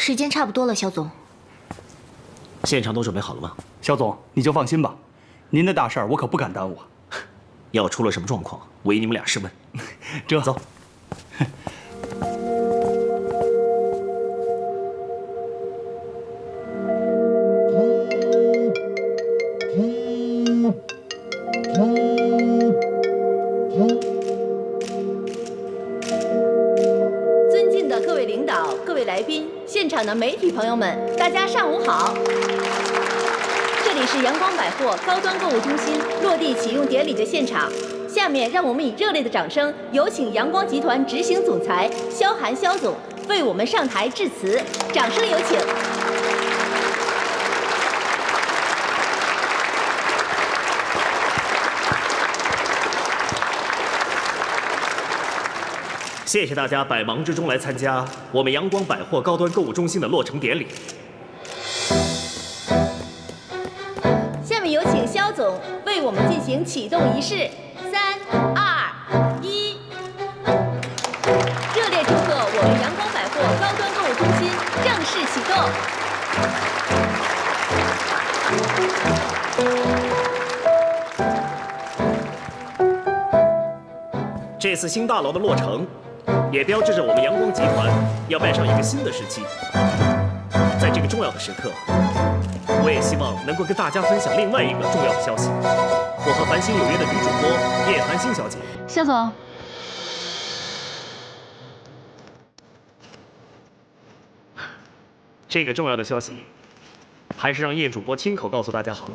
时间差不多了，肖总。现场都准备好了吗？肖总，你就放心吧，您的大事儿我可不敢耽误啊。要出了什么状况，我以你们俩试问。这走。尊敬的各位领导、各位来宾、现场的媒体朋友们，大家上午好。这里是阳光百货高端购物中心落地启用典礼的现场。下面让我们以热烈的掌声，有请阳光集团执行总裁肖寒肖总为我们上台致辞。掌声有请。谢谢大家百忙之中来参加我们阳光百货高端购物中心的落成典礼。下面有请肖总为我们进行启动仪式。3、2、1，热烈祝贺我们阳光百货高端购物中心正式启动。这次新大楼的落成，也标志着我们阳光集团要迈上一个新的时期。在这个重要的时刻，我也希望能够跟大家分享另外一个重要的消息。我和繁星有约的女主播叶繁星小姐，肖总，这个重要的消息，还是让叶主播亲口告诉大家好了。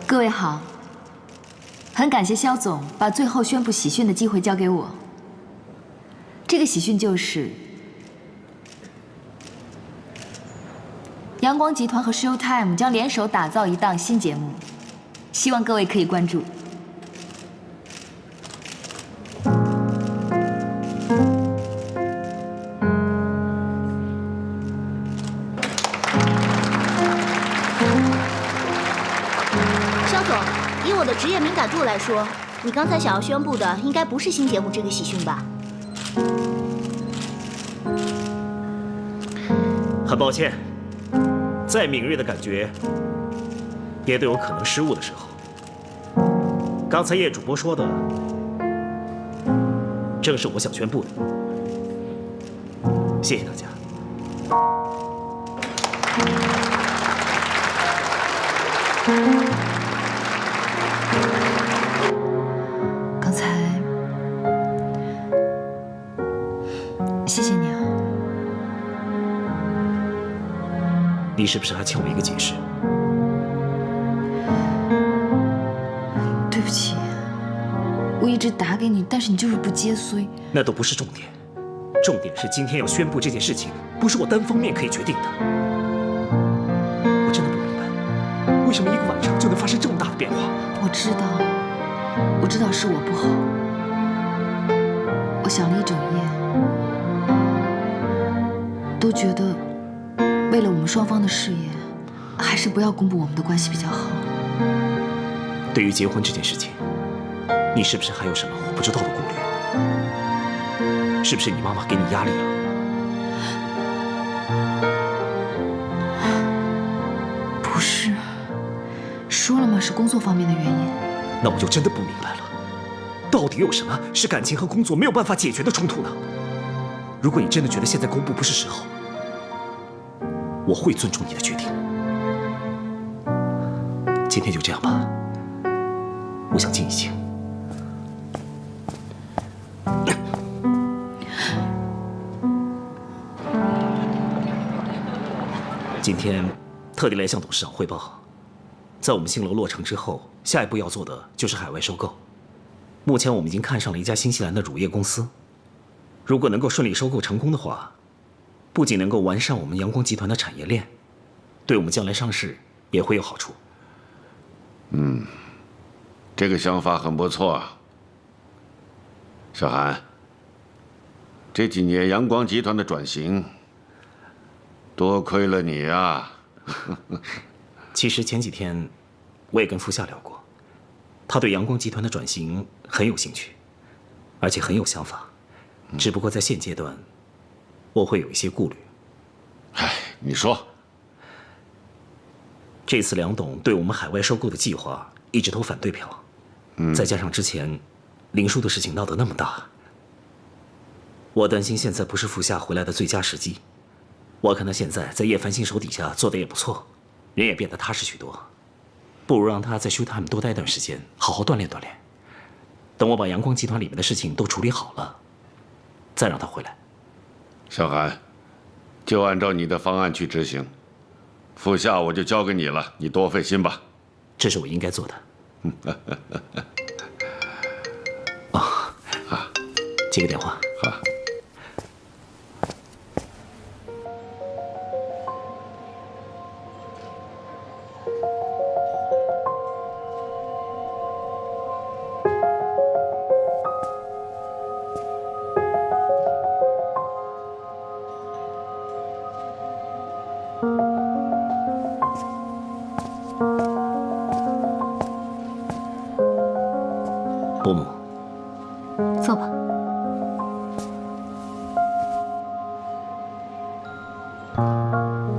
各位好，很感谢肖总把最后宣布喜讯的机会交给我。这个喜讯就是阳光集团和 Showtime 将联手打造一档新节目，希望各位可以关注。以我的职业敏感度来说，你刚才想要宣布的应该不是新节目这个喜讯吧？很抱歉，再敏锐的感觉也都有可能失误的时候。刚才叶主播说的，正是我想宣布的。谢谢大家。刚才，谢谢你啊。你是不是还欠我一个解释？对不起，我一直打给你，但是你就是不接，所以那都不是重点，重点是今天要宣布这件事情，不是我单方面可以决定的。我真的不明白，为什么一个晚上就能发生这么大的变化？我知道是我不好，我想了一整夜，都觉得为了我们双方的事业，还是不要公布我们的关系比较好。对于结婚这件事情，你是不是还有什么我不知道的顾虑？是不是你妈妈给你压力了？不是，说了吗？是工作方面的原因。那我就真的不明白了，到底有什么是感情和工作没有办法解决的冲突呢？如果你真的觉得现在公布不是时候，我会尊重你的决定。今天就这样吧，我想静一静。今天特地来向董事长汇报，在我们新楼落成之后，下一步要做的就是海外收购。目前我们已经看上了一家新西兰的乳业公司，如果能够顺利收购成功的话，不仅能够完善我们阳光集团的产业链，对我们将来上市也会有好处。这个想法很不错啊，小韩。这几年阳光集团的转型，多亏了你啊！其实前几天我也跟副夏聊过，他对阳光集团的转型很有兴趣，而且很有想法。只不过在现阶段，我会有一些顾虑。哎，你说，这次梁董对我们海外收购的计划一直投反对票，再加上之前林叔的事情闹得那么大，我担心现在不是副夏回来的最佳时机。我看他现在在叶繁星手底下做得也不错，人也变得踏实许多，不如让他在 Showtime 多待一段时间，好好锻炼锻炼。等我把阳光集团里面的事情都处理好了，再让他回来。小韩，就按照你的方案去执行。副夏我就交给你了，你多费心吧。这是我应该做的。接个电话。好。伯母，坐吧。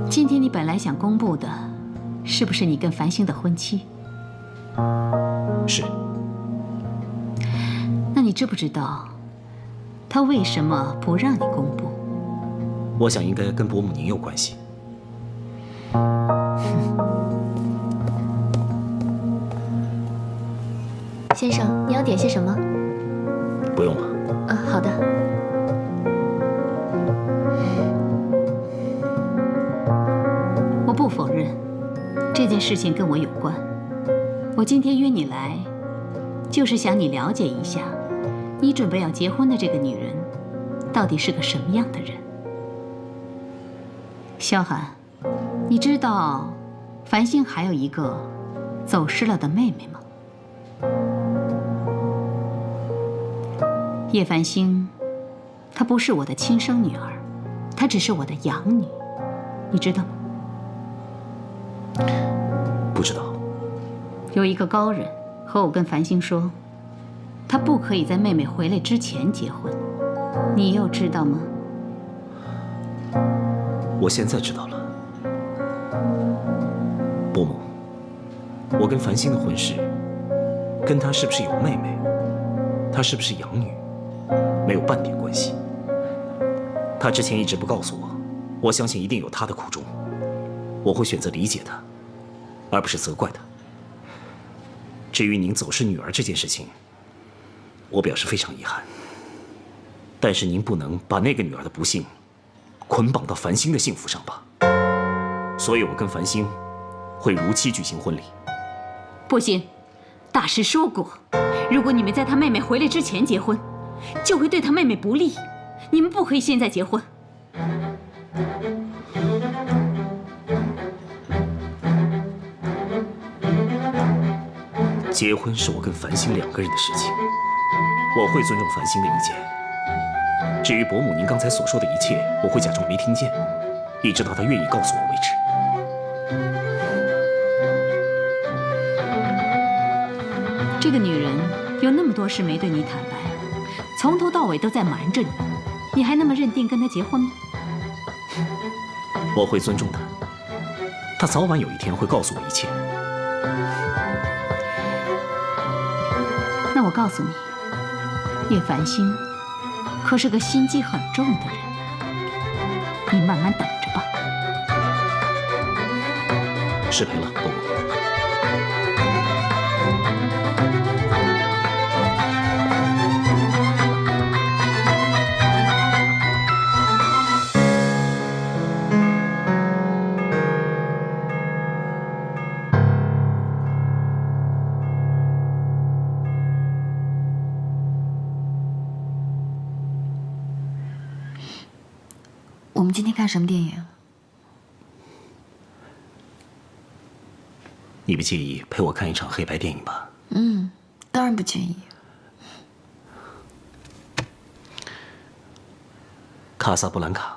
今天你本来想公布的，是不是你跟繁星的婚期？是。那你知不知道，他为什么不让你公布？我想应该跟伯母您有关系。先生，你要点些什么？不用了。好的。我不否认，这件事情跟我有关。我今天约你来，就是想你了解一下，你准备要结婚的这个女人，到底是个什么样的人。萧寒，你知道繁星还有一个走失了的妹妹吗？叶繁星，她不是我的亲生女儿，她只是我的养女，你知道吗？不知道。有一个高人和我跟繁星说，他不可以在妹妹回来之前结婚，你又知道吗？我现在知道了。伯母，我跟繁星的婚事，跟她是不是有妹妹，她是不是养女，没有半点关系。她之前一直不告诉我，我相信一定有她的苦衷，我会选择理解她，而不是责怪她。至于您走失女儿这件事情，我表示非常遗憾。但是您不能把那个女儿的不幸捆绑到繁星的幸福上吧？所以我跟繁星会如期举行婚礼。不行，大师说过，如果你们在他妹妹回来之前结婚，就会对他妹妹不利。你们不可以现在结婚。结婚是我跟繁星两个人的事情，我会尊重繁星的意见。至于伯母您刚才所说的一切，我会假装没听见，一直到她愿意告诉我为止。这个女人有那么多事没对你坦白，从头到尾都在瞒着你，你还那么认定跟她结婚吗？我会尊重她，她早晚有一天会告诉我一切。那我告诉你，叶繁星可是个心机很重的人，你慢慢等着吧。失陪了，伯母。我们今天看什么电影？你不介意陪我看一场黑白电影吧？当然不介意。卡萨布兰卡。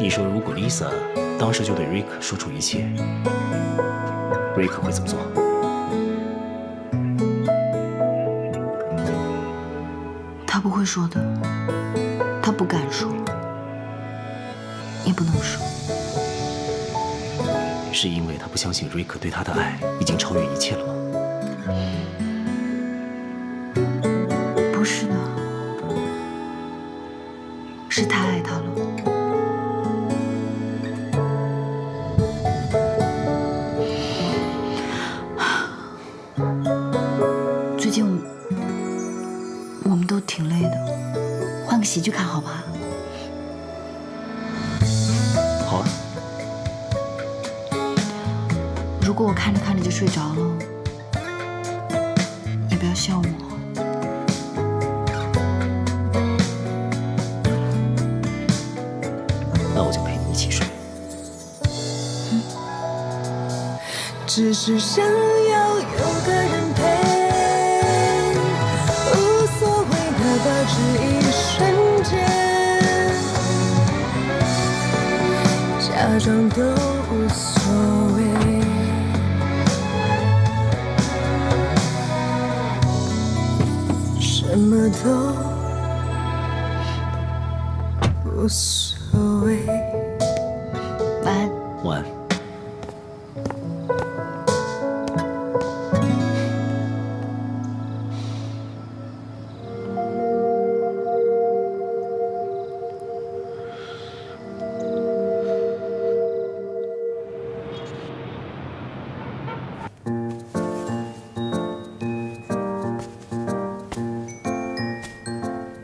你说，如果 Lisa 当时就对 Rick 说出一切，Rick 会怎么做？他不会说的，他不敢说，也不能说。是因为他不相信 Rick 对他的爱已经超越一切了吗？不是的，是太爱他了。最近我们都挺累的，换个喜剧看好吧？好啊。如果我看着看着就睡着了，也不要笑我。那我就陪你一起睡。只是想要有个人陪，无所谓的保持一瞬间，假装都无所谓，什么都无所谓。晚安。晚安。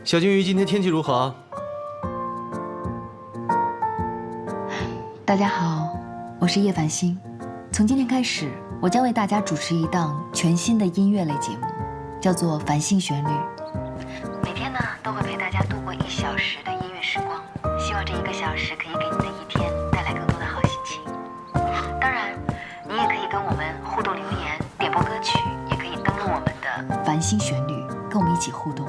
小金鱼，今天天气如何？大家好，我是叶繁星。从今天开始，我将为大家主持一档全新的音乐类节目，叫做《繁星旋律》。每天呢，都会陪大家度过1小时的音乐时光，希望这1个小时可以给你的一天带来更多的好心情。当然，你也可以跟我们互动留言、点播歌曲，也可以登录我们的《繁星旋律》，跟我们一起互动。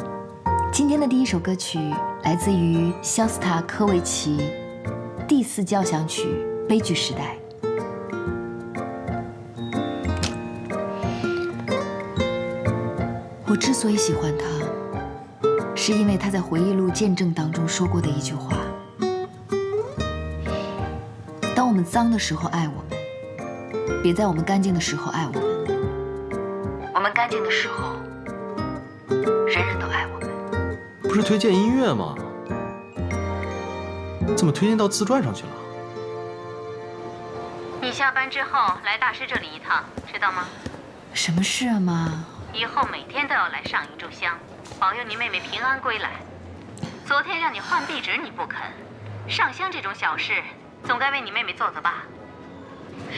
今天的第1首歌曲来自于肖斯塔科维奇第4交响曲《悲剧时代》。我之所以喜欢他，是因为他在回忆录见证当中说过的一句话：当我们脏的时候爱我们，别在我们干净的时候爱我们。我们干净的时候，人人都爱我们。不是推荐音乐吗？怎么推荐到自传上去了？你下班之后来大师这里一趟，知道吗？什么事啊，妈？以后每天都要来上一炷香，保佑你妹妹平安归来。昨天让你换壁纸你不肯，上香这种小事总该为你妹妹做做吧？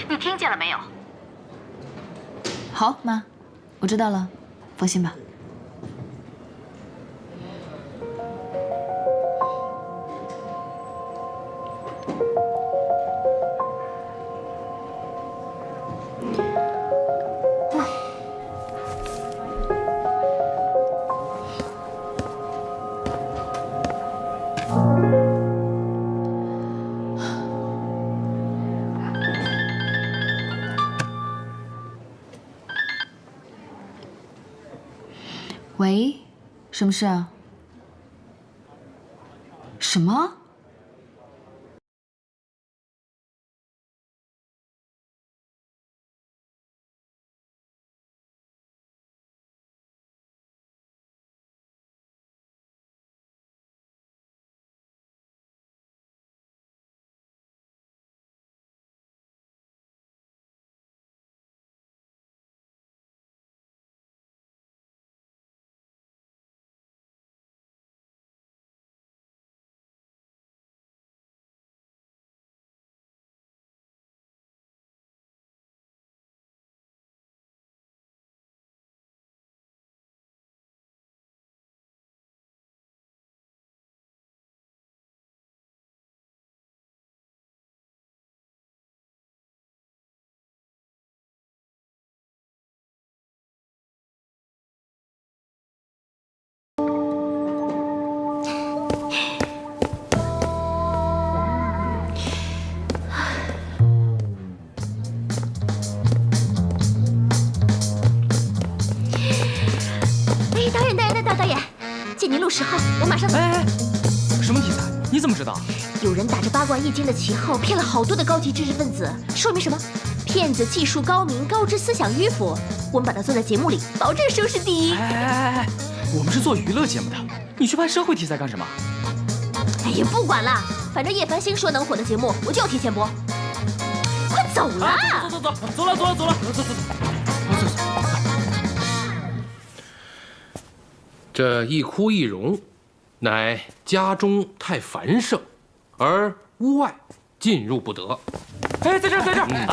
你听见了没有？好，妈，我知道了，放心吧。喂，什么事啊？什么？哎，导演，借您录10号，我马上走。哎，什么题材？你怎么知道？有人打着八卦易经的旗号，骗了好多的高级知识分子，说明什么？骗子技术高明，高知思想迂腐。我们把它做在节目里，保证收视第一。哎，我们是做娱乐节目的，你去拍社会题材干什么？哎呀，不管了，反正叶繁星说能火的节目，我就要提前播。快走了！走了。这一哭一容，乃家中太繁盛，而屋外进入不得。哎，在这儿，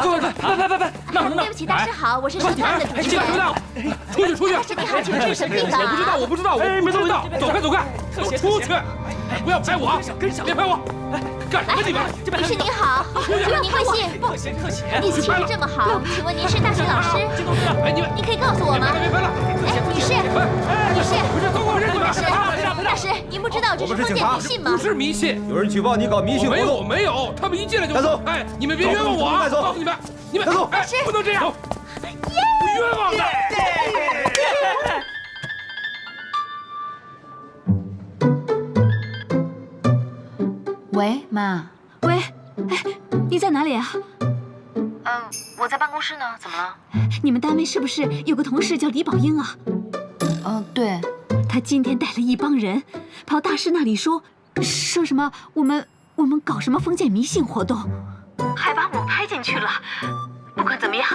各位，别，那对不起，大师好，我是神探的主持人。出去！大师你好，请问这是什么地方啊？我不知道，哎，没知道，走开，出去！哎，不要拍我啊！别拍我！干什么你们？律师您好，请问您贵姓？客气。你气质这么好，请问您是大学老师？哎，您可以告诉我吗？别拍了！哎，女士，大师，您不知道这是封建迷信吗？不是迷信，有人举报你搞迷信活动。我没有，他们一进来就带走。哎，你们别冤枉我啊！告诉你们，带走，哎，不能这样，不冤枉的。喂，妈。喂，哎，你在哪里啊？我在办公室呢，怎么了？你们单位是不是有个同事叫李宝英啊？对。他今天带了一帮人，跑大师那里说什么我们搞什么封建迷信活动，还把我拍进去了。不管怎么样，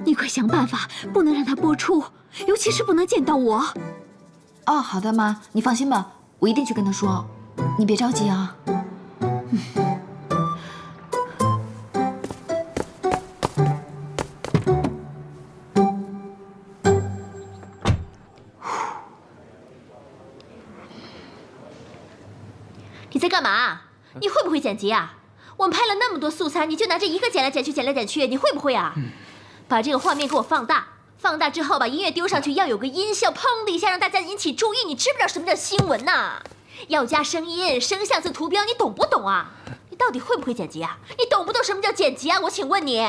你快想办法，不能让他播出，尤其是不能见到我。哦，好的，妈，你放心吧，我一定去跟他说，你别着急啊。你在干嘛？你会不会剪辑啊？我们拍了那么多素材，你就拿这一个剪来剪去，你会不会啊？把这个画面给我放大，放大之后把音乐丢上去，要有个音效，砰的一下让大家引起注意。你知不知道什么叫新闻呐？要加声音、声像字、图标，你懂不懂啊？你到底会不会剪辑啊？你懂不懂什么叫剪辑啊？我请问你。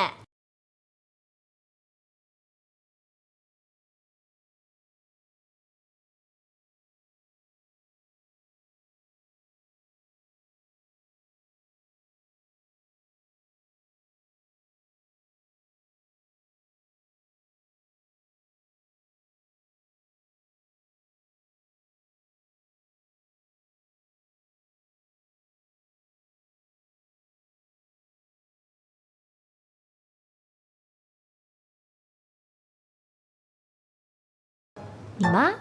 你妈？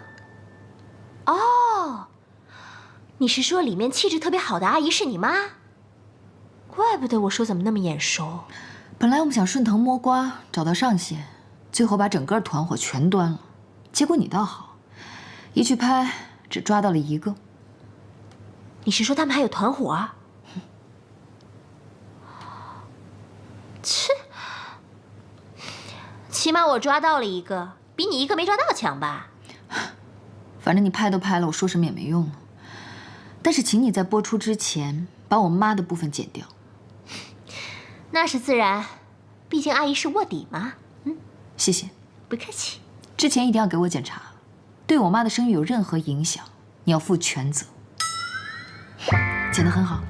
哦，你是说里面气质特别好的阿姨是你妈？怪不得我说怎么那么眼熟。本来我们想顺藤摸瓜找到上线，最后把整个团伙全端了。结果你倒好，一去拍只抓到了1个。你是说他们还有团伙啊？切，起码我抓到了1个，比你1个没抓到强吧？反正你拍都拍了，我说什么也没用了。但是请你在播出之前把我妈的部分剪掉。那是自然，毕竟阿姨是卧底嘛。谢谢。不客气。之前一定要给我检查，对我妈的声誉有任何影响，你要负全责。剪得很好。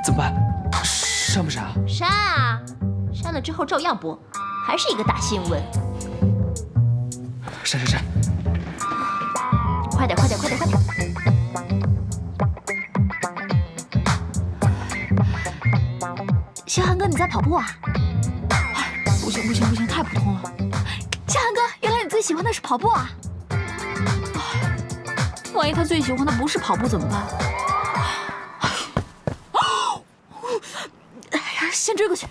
怎么办？删不删啊？删啊！删了之后照样播，还是一个大新闻。删！快点！小韩哥，你在跑步啊？不行，太普通了。小韩哥，原来你最喜欢的是跑步啊？万一他最喜欢的不是跑步怎么办？哎呀，先追过去。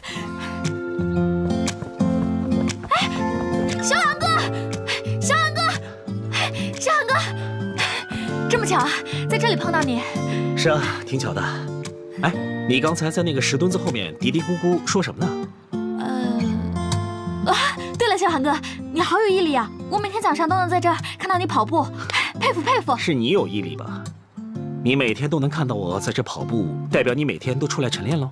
哎，小韩哥，这么巧啊，在这里碰到你。是啊，挺巧的。哎，你刚才在那个石墩子后面嘀嘀咕咕说什么呢？对了，小韩哥，你好有毅力啊！我每天早上都能在这儿看到你跑步，佩服。是你有毅力吧？你每天都能看到我在这跑步，代表你每天都出来晨练喽？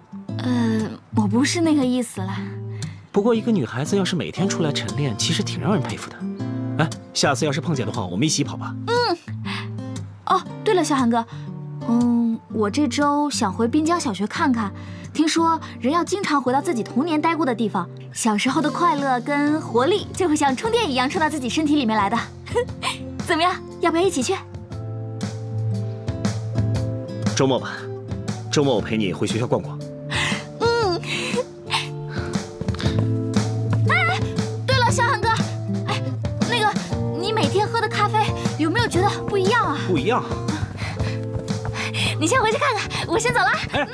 我不是那个意思啦。不过一个女孩子要是每天出来晨练，其实挺让人佩服的。哎，下次要是碰见的话，我们一起跑吧。哦，对了，小韩哥，我这周想回滨江小学看看，听说人要经常回到自己童年待过的地方，小时候的快乐跟活力就会像充电一样充到自己身体里面来的。怎么样，要不要一起去？周末吧，周末我陪你回学校逛逛。哎，对了，小韩哥，哎，那个你每天喝的咖啡有没有觉得不一样啊？不一样。你先回去看看，我先走了，拜拜。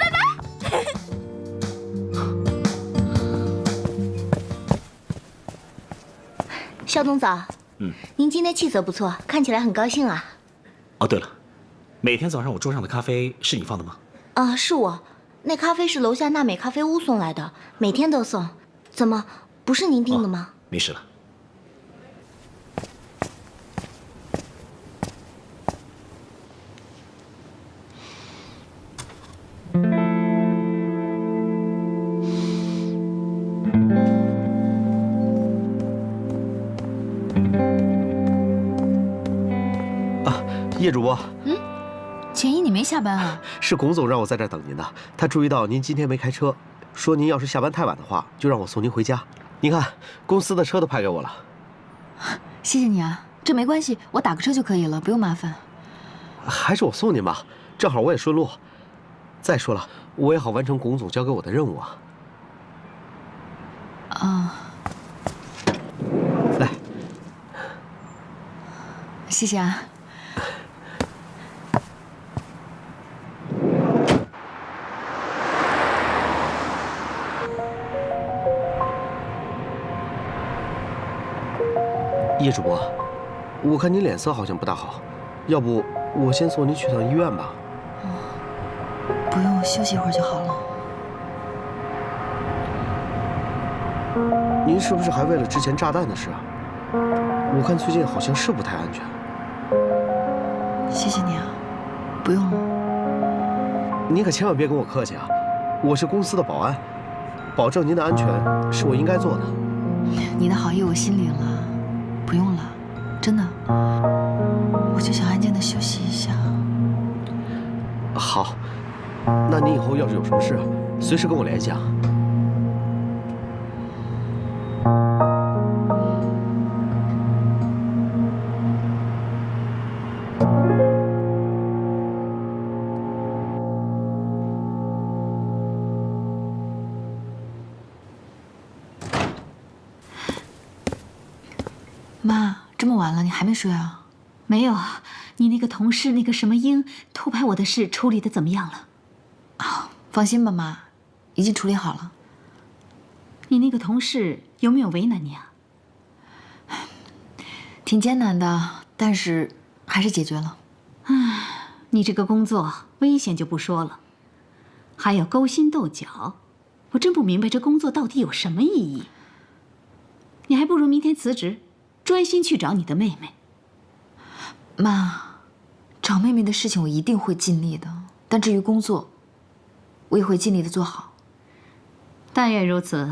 肖董早，您今天气色不错，看起来很高兴啊。哦，对了，每天早上我桌上的咖啡是你放的吗？啊，是我，那咖啡是楼下娜美咖啡屋送来的，每天都送。怎么，不是您订的吗？没事了。叶主播，钱一，你没下班啊？是龚总让我在这儿等您的。他注意到您今天没开车，说您要是下班太晚的话，就让我送您回家。您看，公司的车都派给我了。谢谢你啊，这没关系，我打个车就可以了，不用麻烦。还是我送您吧，正好我也顺路。再说了，我也好完成龚总交给我的任务啊。来，谢谢啊。叶主播，我看您脸色好像不大好，要不我先送您去趟医院吧？不用，我休息一会儿就好了。您是不是还为了之前炸弹的事啊？我看最近好像是不太安全。谢谢你啊，不用了。您可千万别跟我客气啊！我是公司的保安，保证您的安全是我应该做的。你的好意我心领了。不用了，真的，我就想安静的休息一下。好，那您以后要是有什么事，随时跟我联系啊。妈，这么晚了，你还没睡啊？没有，你那个同事那个什么英偷拍我的事处理的怎么样了？放心吧，妈，已经处理好了。你那个同事有没有为难你啊？挺艰难的，但是还是解决了。你这个工作危险就不说了，还有勾心斗角，我真不明白这工作到底有什么意义。你还不如明天辞职，专心去找你的妹妹。妈，找妹妹的事情我一定会尽力的，但至于工作，我也会尽力的做好。但愿如此。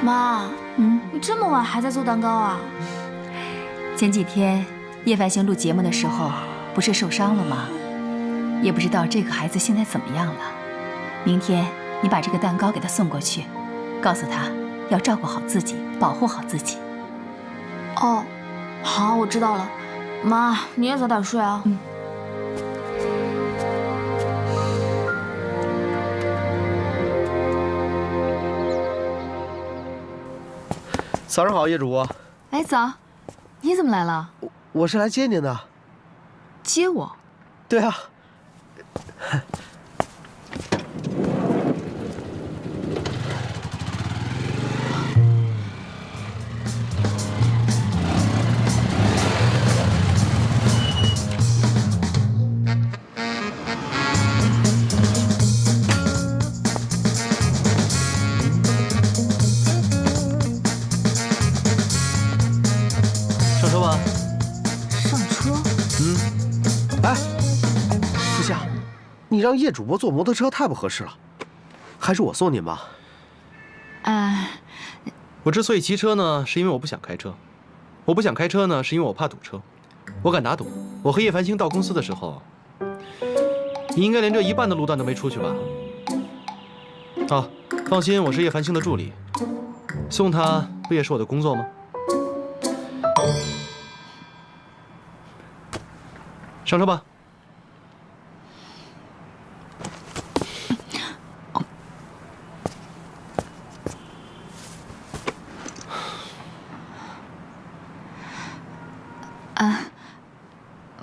妈，你这么晚还在做蛋糕啊？前几天叶繁星录节目的时候，不是受伤了吗？也不知道这个孩子现在怎么样了。明天你把这个蛋糕给他送过去，告诉他要照顾好自己，保护好自己。哦，好，我知道了。妈，你也早点睡啊。早上好，叶主播。哎，早，你怎么来了？我是来接您的。接我？对啊。让叶主播坐摩托车太不合适了，还是我送您吧。我之所以骑车呢，是因为我不想开车；我不想开车呢，是因为我怕堵车。我敢打赌，我和叶繁星到公司的时候，你应该连这一半的路段都没出去吧？啊，放心，我是叶繁星的助理，送他不也是我的工作吗？上车吧。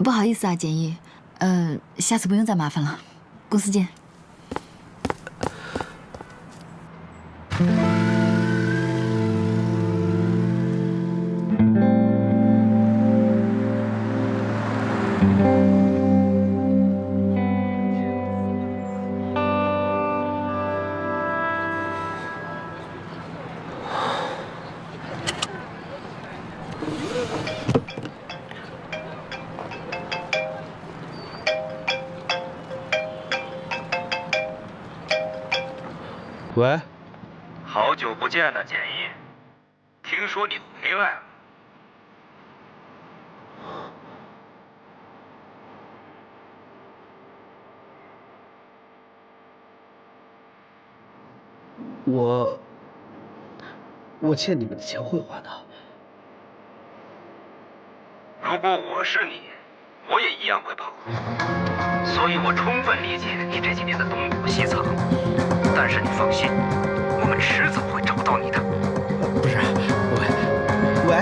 不好意思啊，简易，下次不用再麻烦了，公司见。喂，好久不见了，简易。听说你回来了。我欠你们的钱会还的。如果我是你，我也一样会保护。所以我充分理解你这几年的东躲西藏。但是你放心，我们迟早会找到你的。不是，喂。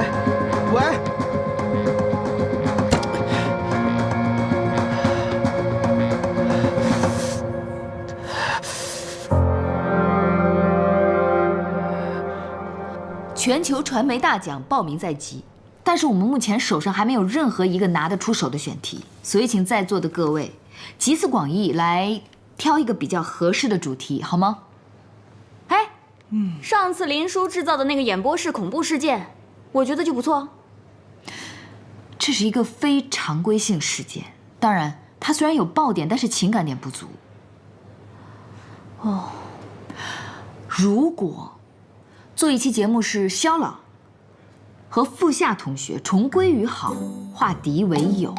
全球传媒大奖报名在即，但是我们目前手上还没有任何一个拿得出手的选题，所以请在座的各位集思广益来挑一个比较合适的主题，好吗？上次林叔制造的那个演播室恐怖事件，我觉得就不错。这是一个非常规性事件，当然它虽然有爆点，但是情感点不足。如果做一期节目是肖老和傅夏同学重归于好，化敌为友，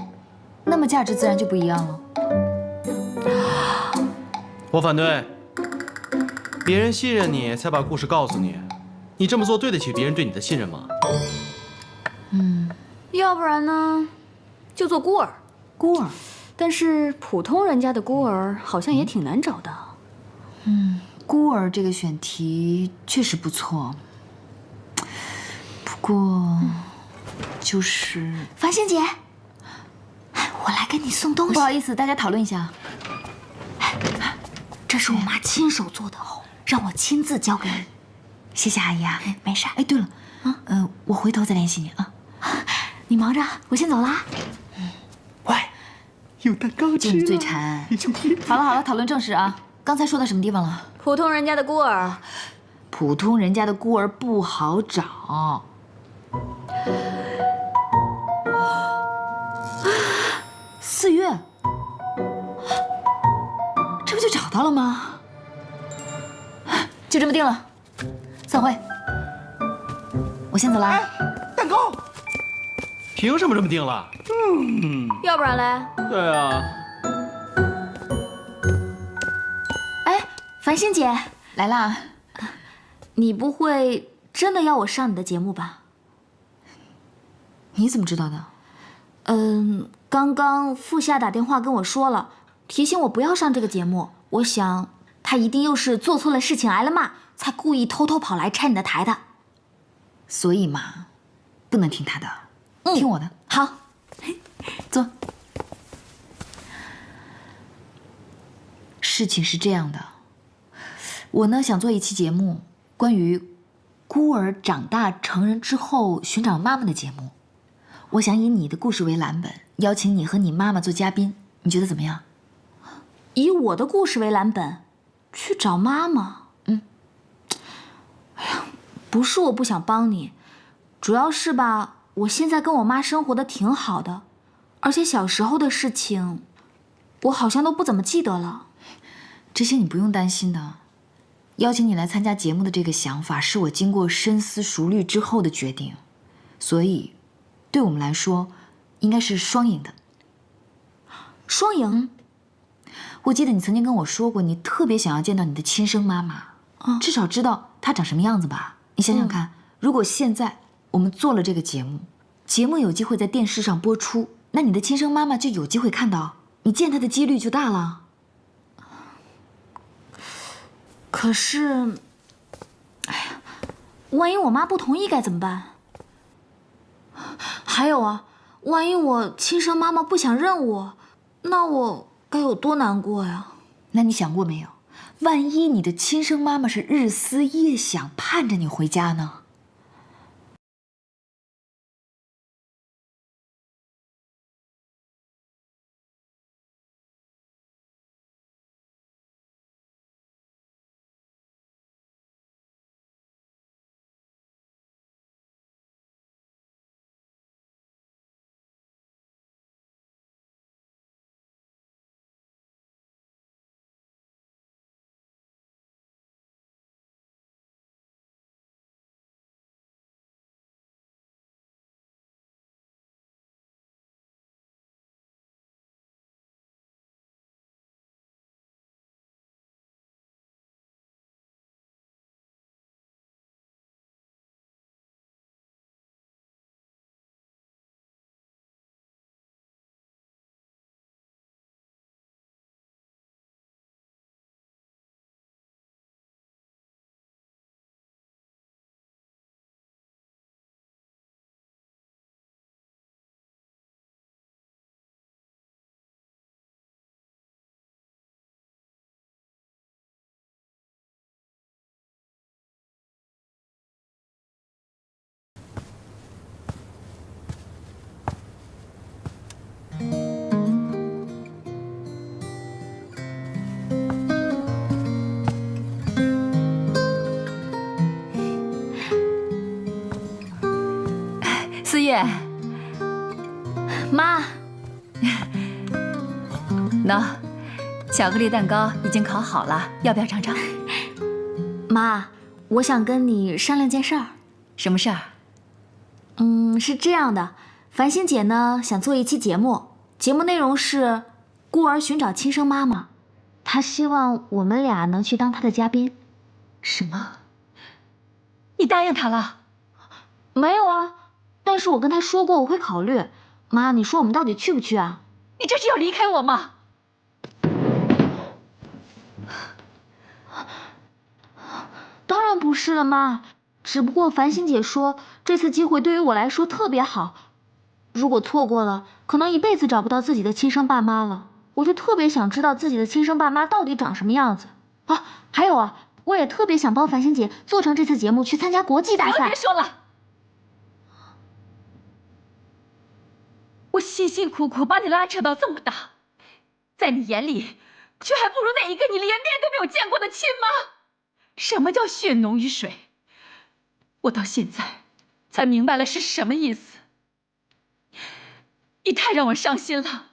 那么价值自然就不一样了。我反对。别人信任你，才把故事告诉你，你这么做对得起别人对你的信任吗？要不然呢，就做孤儿。孤儿，但是普通人家的孤儿好像也挺难找的。孤儿这个选题确实不错，不过就是繁星姐，我来给你送东西。不好意思，大家讨论一下。这是我妈亲手做的，让我亲自交给你。谢谢阿姨啊。没事。对了，我回头再联系你啊。你忙着，我先走了。喂，有蛋糕吃了。就你最馋。好了，讨论正事啊。刚才说到什么地方了？普通人家的孤儿。普通人家的孤儿不好找。4月，这不就找到了吗？就这么定了，散会。我先走了。蛋糕。凭什么这么定了？要不然嘞？对啊。繁星姐来啦，你不会真的要我上你的节目吧？你怎么知道的？刚刚傅夏打电话跟我说了，提醒我不要上这个节目。我想他一定又是做错了事情挨了骂，才故意偷偷跑来拆你的台的。所以嘛，不能听他的，听我的。好，坐。事情是这样的，我呢想做一期节目，关于孤儿长大成人之后寻找妈妈的节目。我想以你的故事为蓝本，邀请你和你妈妈做嘉宾，你觉得怎么样？以我的故事为蓝本，去找妈妈？哎呀，不是我不想帮你，主要是吧，我现在跟我妈生活的挺好的，而且小时候的事情，我好像都不怎么记得了。这些你不用担心的。邀请你来参加节目的这个想法，是我经过深思熟虑之后的决定，所以，对我们来说，应该是双赢的。双赢？我记得你曾经跟我说过，你特别想要见到你的亲生妈妈，至少知道她长什么样子吧？你想想看，如果现在我们做了这个节目，节目有机会在电视上播出，那你的亲生妈妈就有机会看到，你见她的几率就大了。可是，哎呀，万一我妈不同意该怎么办？还有啊，万一我亲生妈妈不想认我，那我该有多难过呀？那你想过没有，万一你的亲生妈妈是日思夜想盼着你回家呢？思月，妈，喏，巧克力蛋糕已经烤好了，要不要尝尝？妈，我想跟你商量件事儿。什么事儿？是这样的，繁星姐呢想做一期节目，节目内容是孤儿寻找亲生妈妈，她希望我们俩能去当她的嘉宾。什么？你答应她了？没有啊。但是我跟他说过我会考虑。妈，你说我们到底去不去啊？你这是要离开我吗？当然不是了，妈。只不过繁星姐说这次机会对于我来说特别好，如果错过了，可能一辈子找不到自己的亲生爸妈了。我就特别想知道自己的亲生爸妈到底长什么样子啊！还有啊，我也特别想帮繁星姐做成这次节目去参加国际大赛。别说了。我辛辛苦苦把你拉扯到这么大，在你眼里，却还不如那一个你连面都没有见过的亲妈。什么叫血浓于水？我到现在才明白了是什么意思。你太让我伤心了。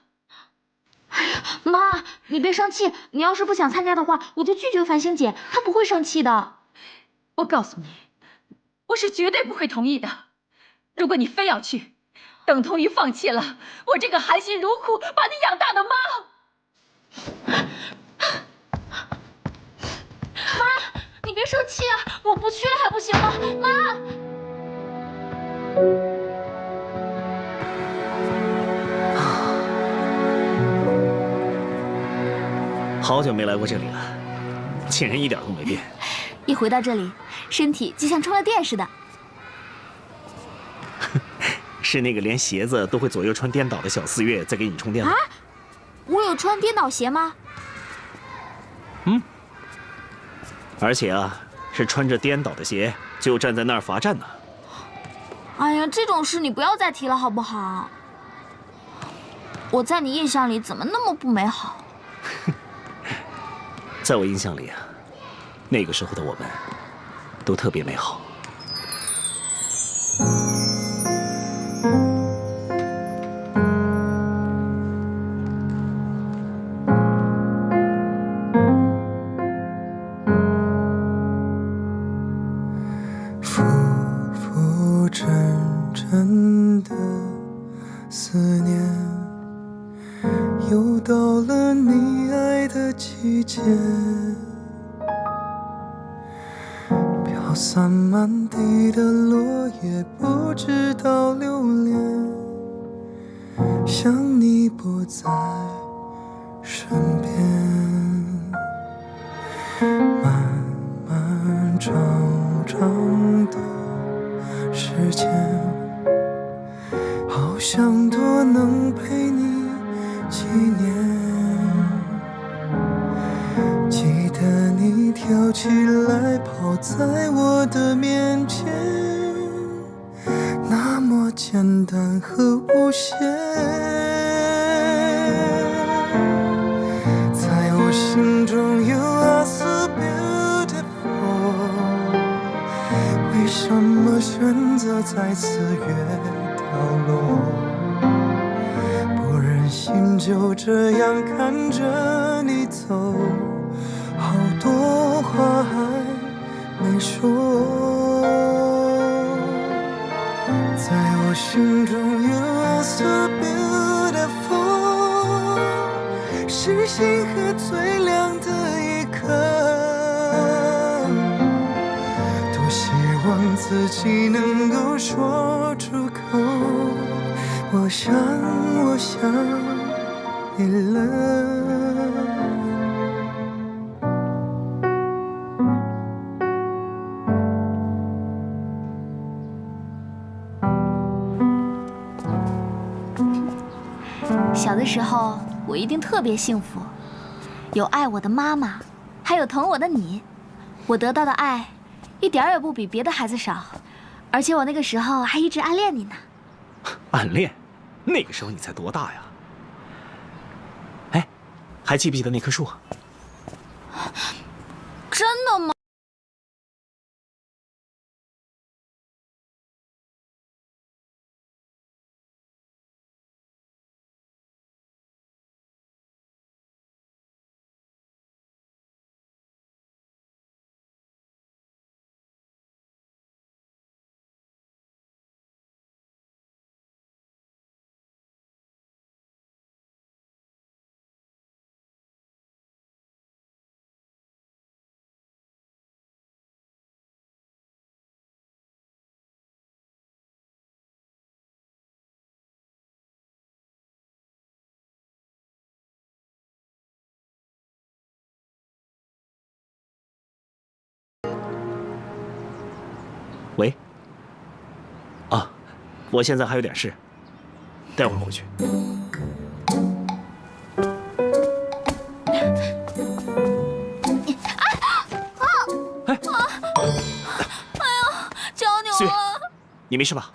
哎呀，妈，你别生气。你要是不想参加的话，我就拒绝繁星姐，她不会生气的。我告诉你，我是绝对不会同意的。如果你非要去，等同于放弃了我这个含辛茹苦把你养大的妈。妈，你别生气啊，我不去了还不行吗？妈。好久没来过这里了，竟然一点都没变。一回到这里，身体就像充了电似的。是那个连鞋子都会左右穿颠倒的小四月在给你充电吗？啊，我有穿颠倒鞋吗？而且啊，是穿着颠倒的鞋就站在那儿罚站呢。哎呀，这种事你不要再提了好不好？我在你印象里怎么那么不美好？在我印象里啊，那个时候的我们都特别美好。浮浮沉沉的思念，又到了你爱的季节，飘散满地的落叶，不知道留恋，想你不在身边，漫漫长长的时间，好想多能陪你几年。记得你跳起来跑在我的面前，那么简单和无邪。在我心中 You are so beautiful， 为什么选择在4月掉落？不忍心就这样看着你走，好多话还没说。在我心中 You are so beautiful， 是星河最亮的一刻。多希望自己能够说出口，我想你了。小的时候，我一定特别幸福，有爱我的妈妈，还有疼我的你。我得到的爱，一点也不比别的孩子少，而且我那个时候还一直暗恋你呢。暗恋？那个时候你才多大呀？哎，还记不记得那棵树？真的吗？喂，啊，我现在还有点事，待会儿回去。求你思雨，了！你没事吧？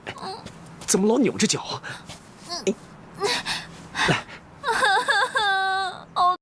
哎，怎么老扭着脚啊？来，哦。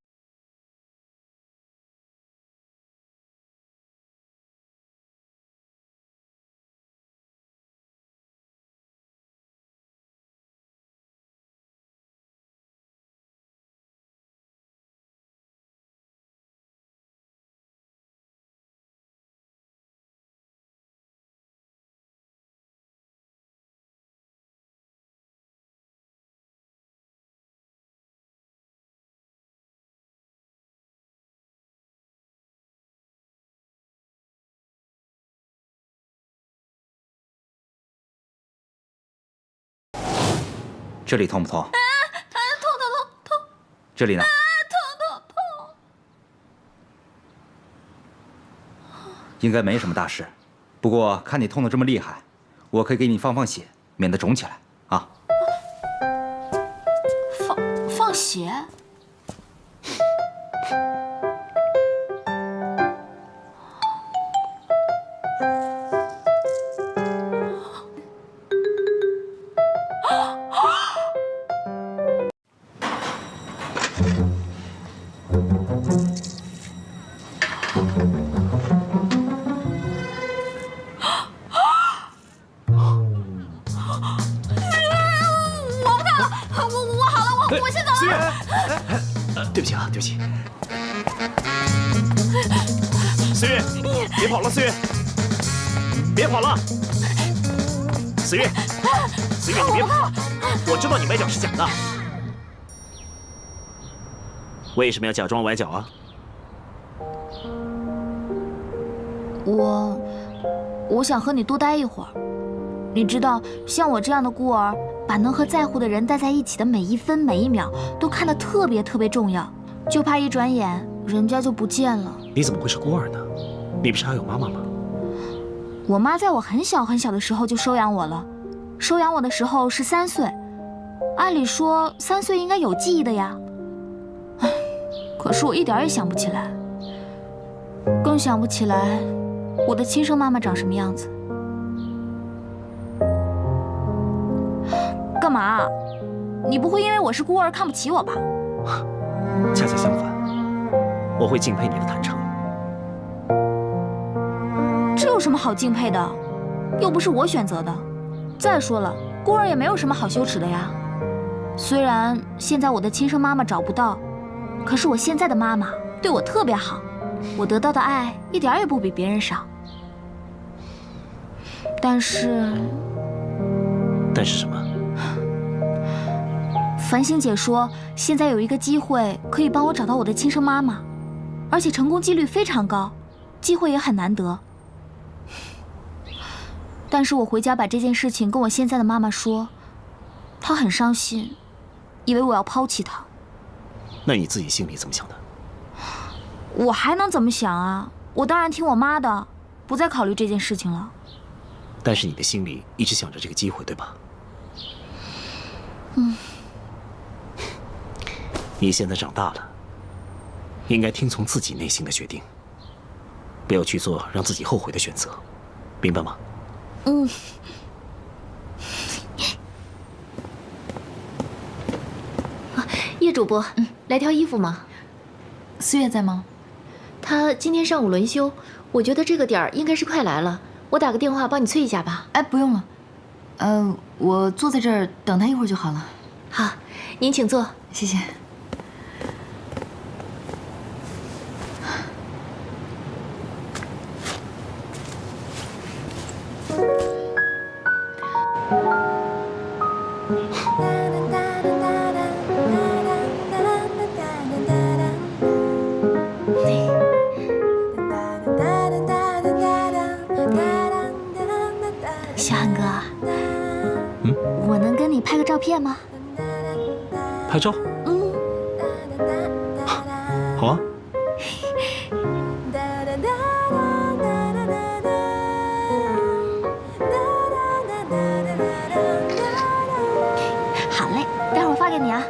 这里痛不痛？痛！这里呢？痛！应该没什么大事，不过看你痛得这么厉害，我可以给你放血，免得肿起来啊。放血？我先走了。对不起啊，对不起。思雨，别跑了，思雨。别跑了！思月，思月，你别跑！我知道你崴脚是假的。为什么要假装崴脚啊？我想和你多待一会儿。你知道，像我这样的孤儿，把能和在乎的人待在一起的每一分每一秒都看得特别重要，就怕一转眼人家就不见了。你怎么会是孤儿呢？你不是还有妈妈吗？我妈在我很小的时候就收养我了，收养我的时候是3岁，按理说3岁应该有记忆的呀。唉，可是我一点也想不起来，更想不起来我的亲生妈妈长什么样子。干嘛？你不会因为我是孤儿看不起我吧？恰恰相反，我会敬佩你的坦诚。这有什么好敬佩的？又不是我选择的。再说了，孤儿也没有什么好羞耻的呀。虽然现在我的亲生妈妈找不到，可是我现在的妈妈对我特别好，我得到的爱一点也不比别人少。但是什么？繁星姐说，现在有一个机会可以帮我找到我的亲生妈妈，而且成功几率非常高，机会也很难得。但是我回家把这件事情跟我现在的妈妈说，她很伤心，以为我要抛弃她。那你自己心里怎么想的？我还能怎么想啊？我当然听我妈的，不再考虑这件事情了。但是你的心里一直想着这个机会，对吧？你现在长大了，应该听从自己内心的决定，不要去做让自己后悔的选择，明白吗？叶主播，来挑衣服吗？思月在吗？她今天上午轮休，我觉得这个点儿应该是快来了。我打个电话帮你催一下吧。哎，不用了，我坐在这儿等她一会儿就好了。好，您请坐。谢谢。小汉哥，我能跟你拍个照片吗？拍照？好啊。好嘞，待会儿发给你啊。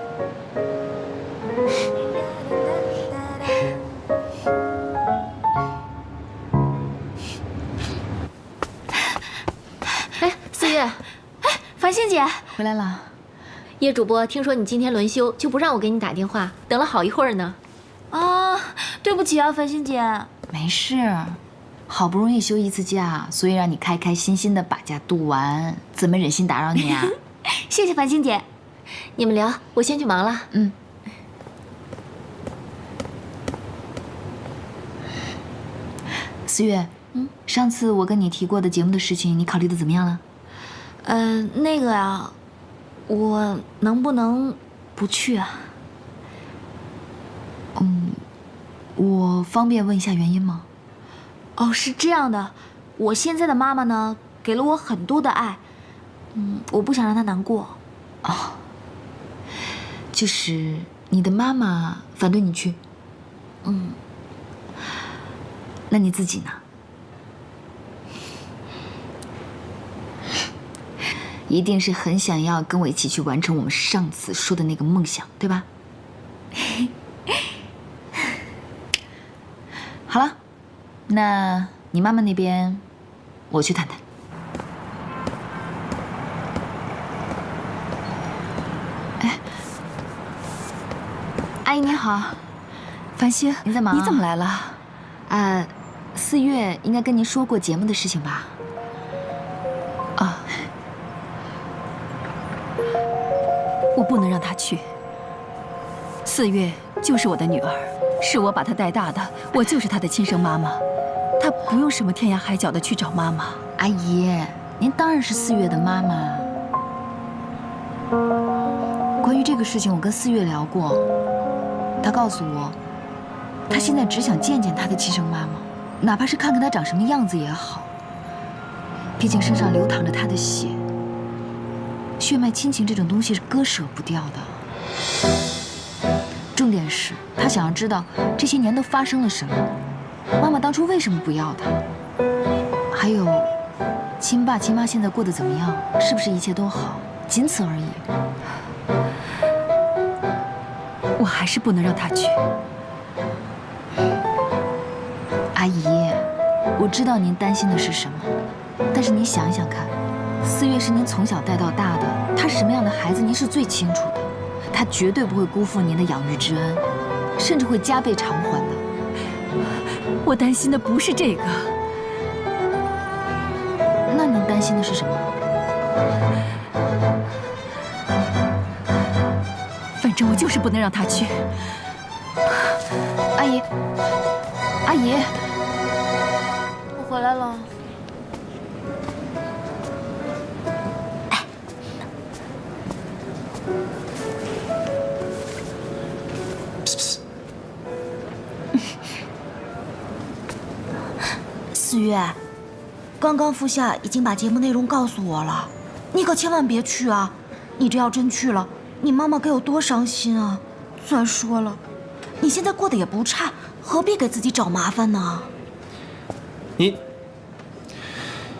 哎，思月，繁星姐回来了。叶主播，听说你今天轮休，就不让我给你打电话，等了好一会儿呢。啊，对不起啊，繁星姐。没事，好不容易休一次假，所以让你开开心心的把假度完，怎么忍心打扰你啊？谢谢繁星姐。你们聊，我先去忙了。思月，上次我跟你提过的节目的事情，你考虑的怎么样了？那个呀，我能不能不去啊？我方便问一下原因吗？哦，是这样的，我现在的妈妈呢，给了我很多的爱，我不想让她难过。哦，就是你的妈妈反对你去？那你自己呢？一定是很想要跟我一起去完成我们上次说的那个梦想，对吧？好了，那你妈妈那边，我去谈谈。哎，阿姨您好，繁星，您在忙啊？你怎么来了？4月应该跟您说过节目的事情吧？啊，我不能让她去。4月就是我的女儿，是我把她带大的，我就是她的亲生妈妈。她不用什么天涯海角的去找妈妈。阿姨，您当然是4月的妈妈。关于这个事情，我跟4月聊过，她告诉我，她现在只想见见她的亲生妈妈，哪怕是看看她长什么样子也好。毕竟身上流淌着她的血，血脉亲情这种东西是割舍不掉的。重点是，她想要知道这些年都发生了什么，妈妈当初为什么不要她，还有亲爸亲妈现在过得怎么样，是不是一切都好，仅此而已。我还是不能让他去。阿姨，我知道您担心的是什么，但是您想一想看，4月是您从小带到大的，她是什么样的孩子，您是最清楚的。她绝对不会辜负您的养育之恩，甚至会加倍偿还的。我担心的不是这个。那您担心的是什么？反正我就是不能让他去。阿姨，阿姨，我回来了。4月，刚刚副夏已经把节目内容告诉我了，你可千万别去啊！你这要真去了，你妈妈该有多伤心啊！再说了，你现在过得也不差，何必给自己找麻烦呢？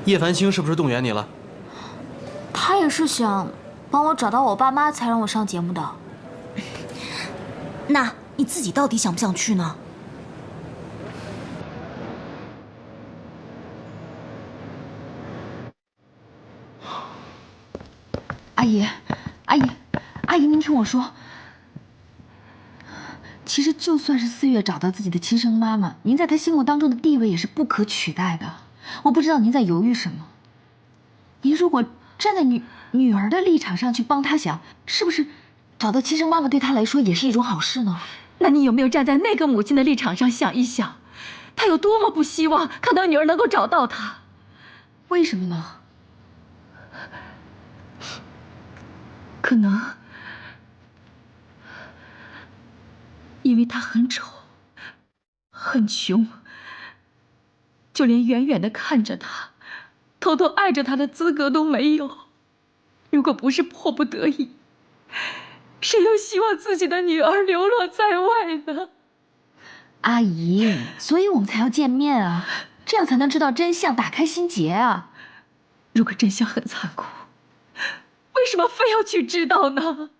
叶繁星是不是动员你了？他也是想帮我找到我爸妈才让我上节目的。那你自己到底想不想去呢？阿姨，阿姨，阿姨，您听我说。其实就算是4月找到自己的亲生妈妈，您在她心目当中的地位也是不可取代的。我不知道您在犹豫什么。您如果站在女儿的立场上去帮她想，是不是找到亲生妈妈对她来说也是一种好事呢？那你有没有站在那个母亲的立场上想一想，她有多么不希望看到女儿能够找到她？为什么呢？可能因为他很丑，很穷，就连远远的看着他，偷偷爱着他的资格都没有。如果不是迫不得已，谁又希望自己的女儿流落在外呢？阿姨，所以我们才要见面啊，这样才能知道真相，打开心结啊。如果真相很残酷，为什么非要去知道呢？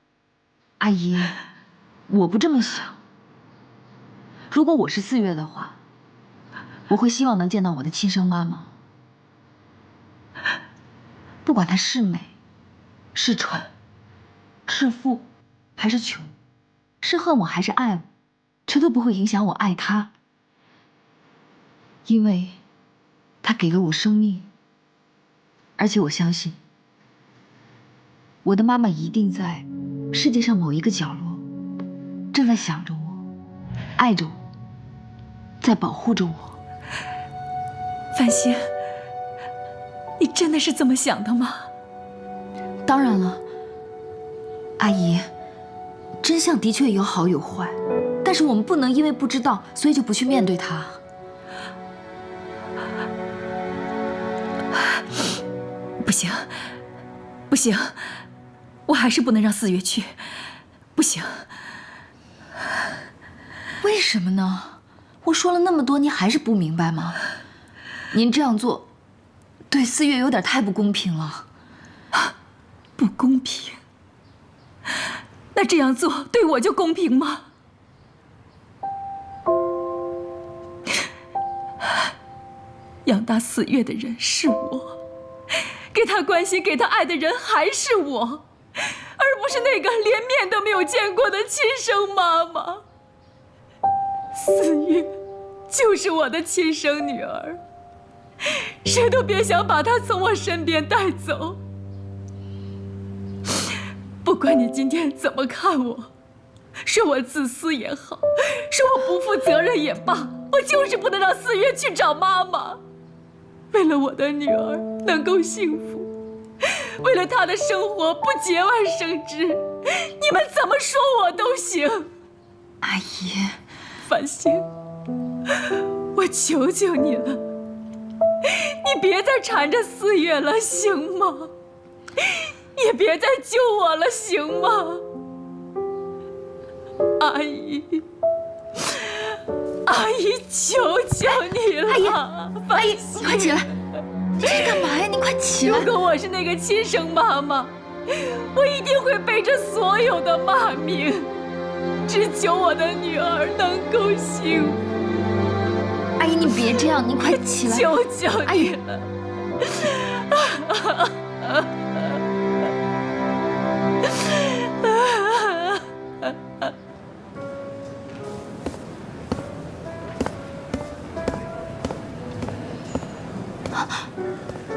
阿姨，我不这么想。如果我是4月的话，我会希望能见到我的亲生妈妈。不管她是美，是丑，是富，还是穷，是恨我还是爱我，这都不会影响我爱她。因为她给了我生命，而且我相信，我的妈妈一定在世界上某一个角落，正在想着我，爱着我，在保护着我。繁星，你真的是这么想的吗？当然了，阿姨，真相的确有好有坏，但是我们不能因为不知道，所以就不去面对它。不行，不行，我还是不能让4月去，不行。为什么呢？我说了那么多，您还是不明白吗？您这样做，对4月有点太不公平了。不公平？那这样做对我就公平吗？养大4月的人是我，给他关心、给他爱的人还是我，而不是那个连面都没有见过的亲生妈妈。4月就是我的亲生女儿，谁都别想把她从我身边带走。不管你今天怎么看我，说我自私也好，说我不负责任也罢，我就是不能让4月去找妈妈。为了我的女儿能够幸福，为了她的生活不节外生枝，你们怎么说我都行。阿姨，繁星，我求求你了，你别再缠着4月了，行吗？也别再救我了，行吗？阿姨，阿姨，求求你了！阿姨，你快起来！你这是干嘛呀？你快起来！如果我是那个亲生妈妈，我一定会背着所有的骂名，只求我的女儿能够幸福。阿姨，你别这样，你快起来！求求你了！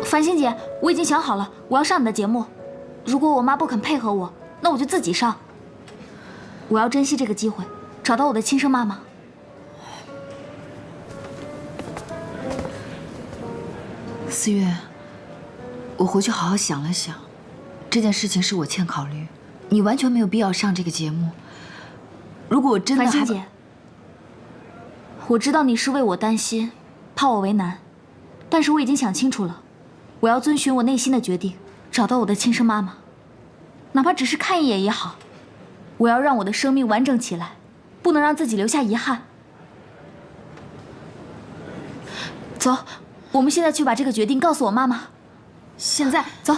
繁星姐，我已经想好了，我要上你的节目。如果我妈不肯配合我，那我就自己上。我要珍惜这个机会，找到我的亲生妈妈。4月，我回去好好想了想，这件事情是我欠考虑，你完全没有必要上这个节目。如果我真的……繁星姐，我知道你是为我担心，怕我为难，但是我已经想清楚了。我要遵循我内心的决定，找到我的亲生妈妈，哪怕只是看一眼也好。我要让我的生命完整起来，不能让自己留下遗憾。走，我们现在去把这个决定告诉我妈妈。现在，走。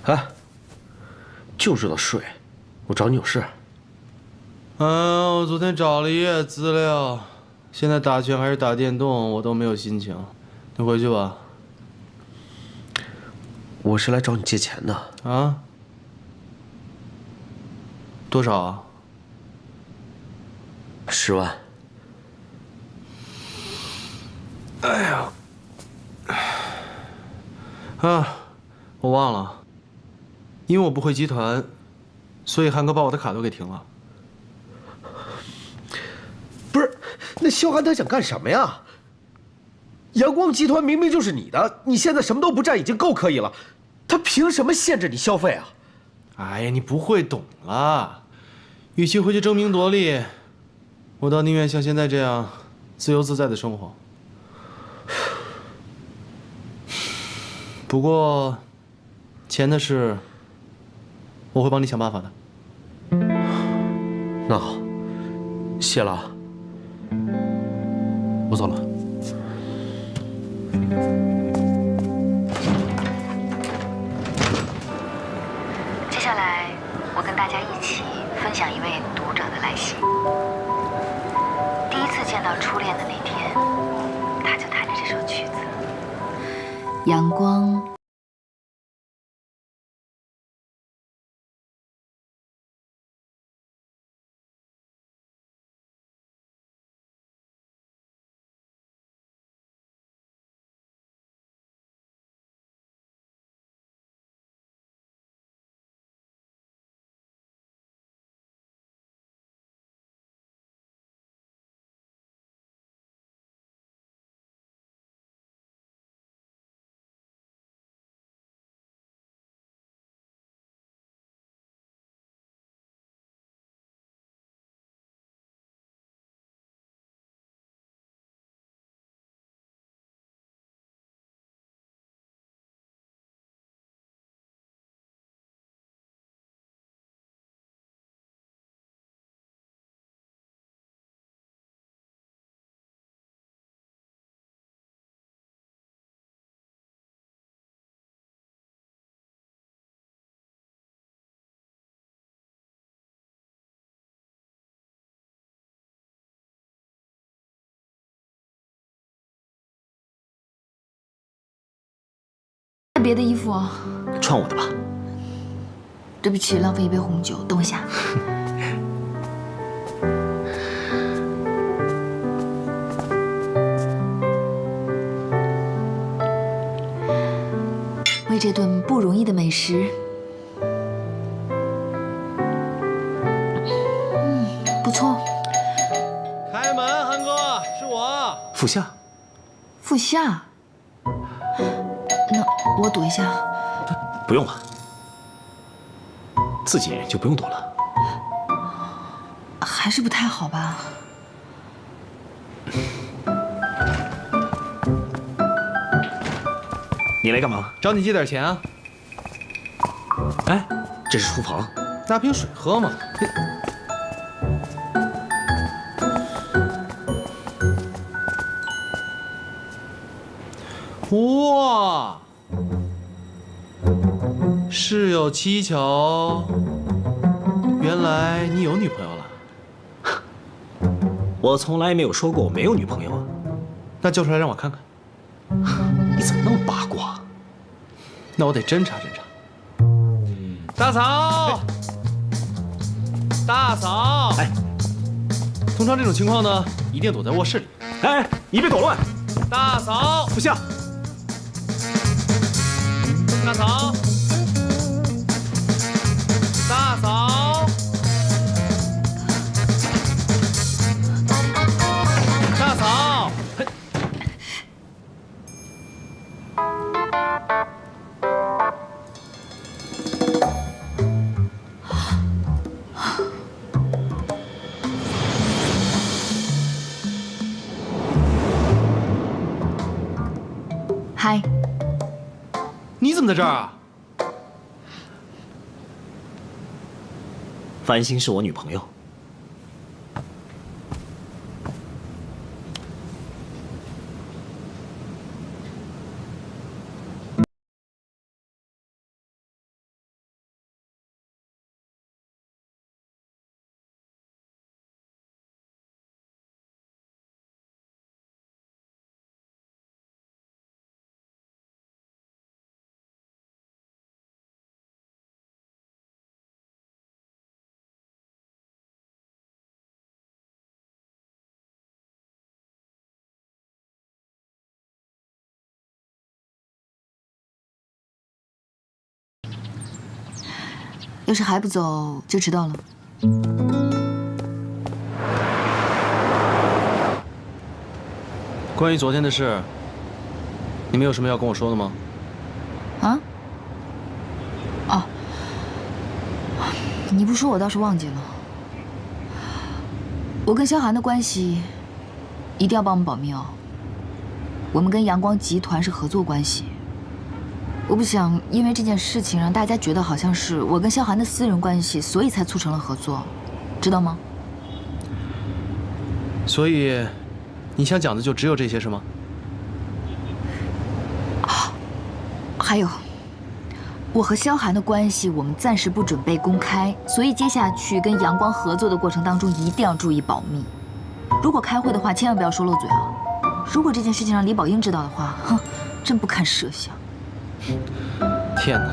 哎，就知道睡，我找你有事。我昨天找了一夜资料，现在打拳还是打电动，我都没有心情。你回去吧。我是来找你借钱的。啊？多少啊？10万。哎呀，啊，我忘了，因为我不会集团，所以韩哥把我的卡都给停了。不是，那肖寒他想干什么呀？阳光集团明明就是你的，你现在什么都不占，已经够可以了，他凭什么限制你消费啊？哎呀，你不会懂啦。与其回去争名夺利，我倒宁愿像现在这样自由自在的生活。不过，钱的事，我会帮你想办法的。那好，谢了啊。我走了。接下来，我跟大家一起分享一位读者的来信。第一次见到初恋的那天，他就弹着这首曲子。阳光别的衣服啊。穿我的吧。对不起，浪费一杯红酒，等我一下。为这顿不容易的美食，不错。开门，韩哥，是我。副夏。副夏。那我躲一下。不用了。 自己人就不用躲了，还是不太好吧？你来干嘛？找你借点钱啊！哎，这是厨房，拿瓶水喝嘛。哇！ 事有蹊跷，原来你有女朋友了。我从来没有说过我没有女朋友啊。那叫出来让我看看。你怎么那么八卦？那我得侦查侦查。大嫂，大嫂，哎，通常这种情况呢，一定躲在卧室里。哎，你别捣乱。大嫂，不下。大嫂。 大嫂，大嫂，嗨，你怎么在这儿啊？ 繁星是我女朋友。要是还不走，就迟到了。关于昨天的事，你们有什么要跟我说的吗？啊？哦，你不说我倒是忘记了。我跟萧寒的关系，一定要帮我们保密哦。我们跟阳光集团是合作关系。 我不想因为这件事情让大家觉得好像是我跟萧寒的私人关系，所以才促成了合作，知道吗？所以，你想讲的就只有这些是吗？还有，我和萧寒的关系，我们暂时不准备公开，所以接下去跟阳光合作的过程当中，一定要注意保密。如果开会的话，千万不要说漏嘴啊！如果这件事情让李宝英知道的话，哼，真不堪设想。 天哪，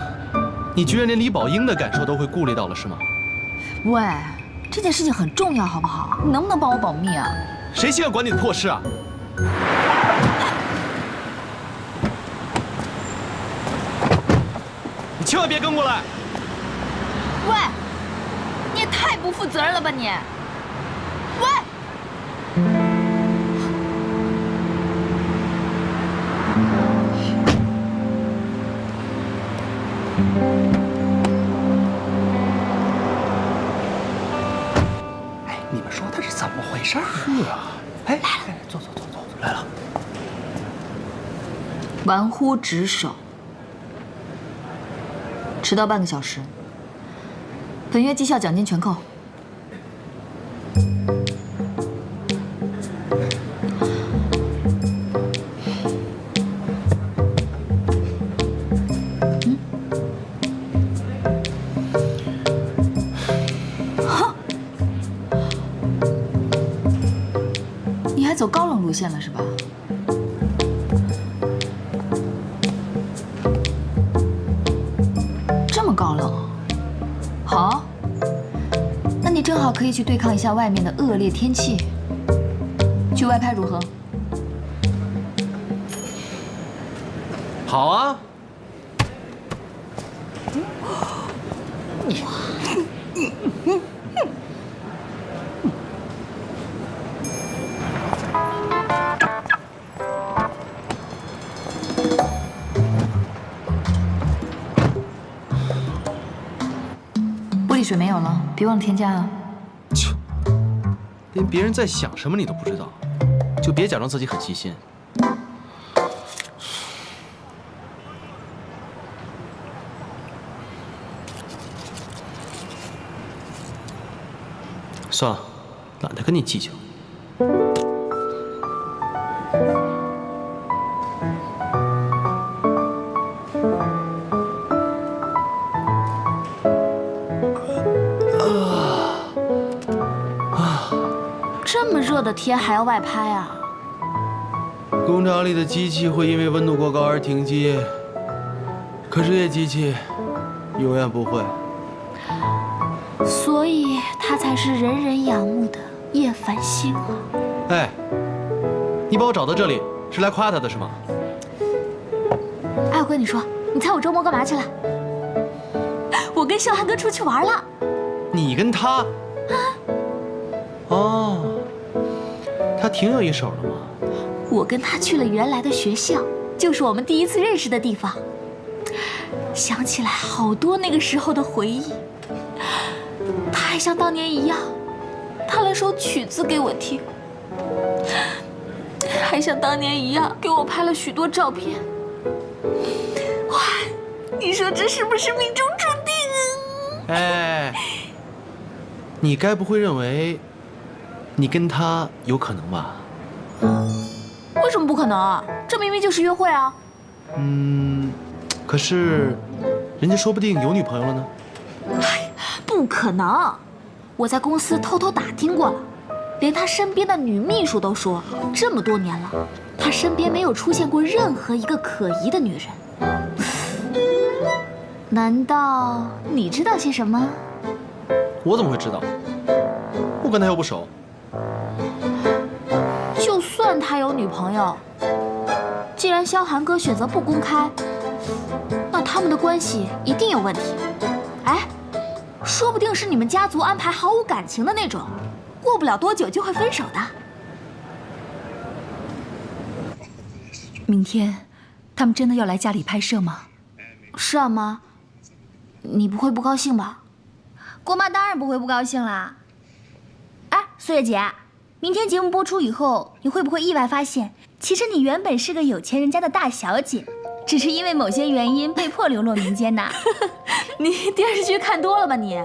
你居然连李宝英的感受都会顾虑到了是吗？喂，这件事情很重要，好不好？你能不能帮我保密啊？谁喜欢管你的破事啊？你千万别跟过来！喂，你也太不负责任了吧你！喂！哎，你们说他是怎么回事啊？是啊，哎，坐，来了。玩忽职守，迟到半个小时，本月绩效奖金全扣。你还走高冷路线了是吧？正好可以去对抗一下外面的恶劣天气。去外拍如何？好啊。玻璃水没有了，别忘了添加啊。切，连别人在想什么你都不知道，就别假装自己很细心。算了，懒得跟你计较。这么热的天还要外拍啊？工厂里的机器会因为温度过高而停机，可是夜机器永远不会。所以他才是人人仰慕的叶繁星啊！哎，你把我找到这里是来夸他的是吗？哎，我跟你说，你猜我周末干嘛去了？我跟肖寒哥出去玩了。你跟他？哦，他挺有一手的嘛。我跟他去了原来的学校，就是我们第一次认识的地方。想起来好多那个时候的回忆。他还像当年一样，弹了首曲子给我听，还像当年一样给我拍了许多照片。哇，你说这是不是命中注定啊？哎，你该不会认为你跟他有可能吧？为什么不可能啊？这明明就是约会啊！可是人家说不定有女朋友了呢。不可能！我在公司偷偷打听过了，连他身边的女秘书都说，这么多年了，他身边没有出现过任何一个可疑的女人。难道你知道些什么？我怎么会知道？我跟他又不熟。就算他有女朋友，既然萧寒哥选择不公开，那他们的关系一定有问题。哎，说不定是你们家族安排毫无感情的那种，过不了多久就会分手的。明天，他们真的要来家里拍摄吗？是啊，妈，你不会不高兴吧？郭妈当然不会不高兴啦。哎，苏月姐，明天节目播出以后，你会不会意外发现，其实你原本是个有钱人家的大小姐，只是因为某些原因被迫流落民间呐？你电视剧看多了吧你？